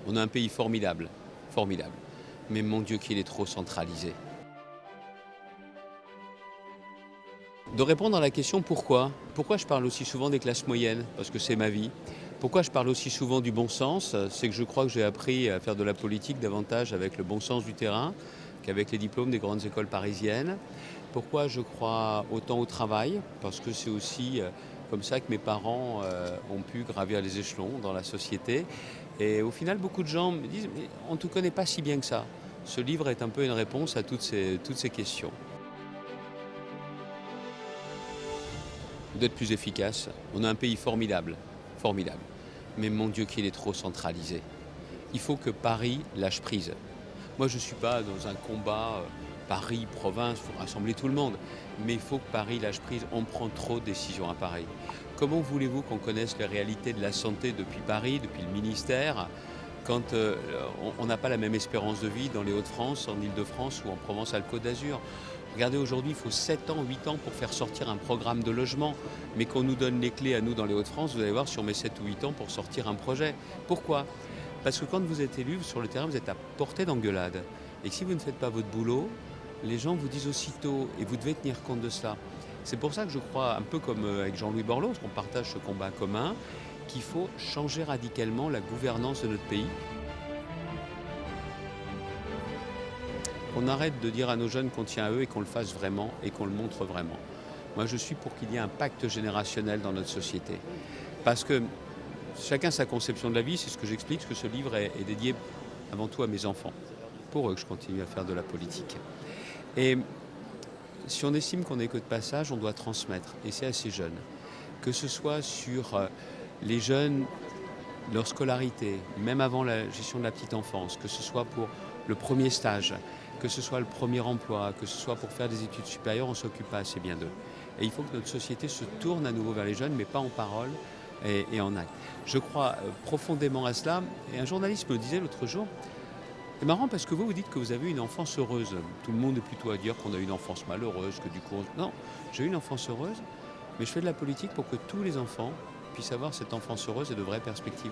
On a un pays formidable, formidable. Mais mon Dieu qu'il est trop centralisé. De répondre à la question pourquoi. Pourquoi je parle aussi souvent des classes moyennes? Parce que c'est ma vie. Pourquoi je parle aussi souvent du bon sens? C'est que je crois que j'ai appris à faire de la politique davantage avec le bon sens du terrain qu'avec les diplômes des grandes écoles parisiennes. Pourquoi je crois autant au travail? Parce que c'est aussi comme ça que mes parents ont pu gravir les échelons dans la société. Et au final, beaucoup de gens me disent mais on ne te connaît pas si bien que ça. Ce livre est un peu une réponse à toutes ces questions. D'être plus efficace. On a un pays formidable, formidable. Mais mon Dieu qu'il est trop centralisé. Il faut que Paris lâche prise. Moi je ne suis pas dans un combat Paris, province, il faut rassembler tout le monde. Mais il faut que Paris lâche prise. On prend trop de décisions à Paris. Comment voulez-vous qu'on connaisse les réalités de la santé depuis Paris, depuis le ministère, quand on n'a pas la même espérance de vie dans les Hauts-de-France, en Île-de-France ou en Provence-Alpes-Côte d'Azur? Regardez, aujourd'hui, il faut 7 ans, 8 ans pour faire sortir un programme de logement. Mais qu'on nous donne les clés à nous dans les Hauts-de-France, vous allez voir, si on met 7 ou 8 ans pour sortir un projet. Pourquoi? Parce que quand vous êtes élu, sur le terrain, vous êtes à portée d'engueulade. Et si vous ne faites pas votre boulot, les gens vous disent aussitôt, et vous devez tenir compte de cela. C'est pour ça que je crois, un peu comme avec Jean-Louis Borloo, qu'on partage ce combat commun, qu'il faut changer radicalement la gouvernance de notre pays. Qu'on arrête de dire à nos jeunes qu'on tient à eux et qu'on le fasse vraiment et qu'on le montre vraiment. Moi, je suis pour qu'il y ait un pacte générationnel dans notre société. Parce que chacun sa conception de la vie, c'est ce que j'explique, parce que ce livre est dédié avant tout à mes enfants. Pour eux que je continue à faire de la politique. Et si on estime qu'on n'est que de passage, on doit transmettre, et c'est assez jeune. Que ce soit sur les jeunes, leur scolarité, même avant la gestion de la petite enfance, que ce soit pour le premier stage, que ce soit le premier emploi, que ce soit pour faire des études supérieures, on ne s'occupe pas assez bien d'eux. Et il faut que notre société se tourne à nouveau vers les jeunes, mais pas en parole et en acte. Je crois profondément à cela. Et un journaliste me disait l'autre jour, c'est marrant parce que vous dites que vous avez eu une enfance heureuse. Tout le monde est plutôt à dire qu'on a eu une enfance malheureuse, que du coup... Non, j'ai eu une enfance heureuse, mais je fais de la politique pour que tous les enfants puissent avoir cette enfance heureuse et de vraies perspectives.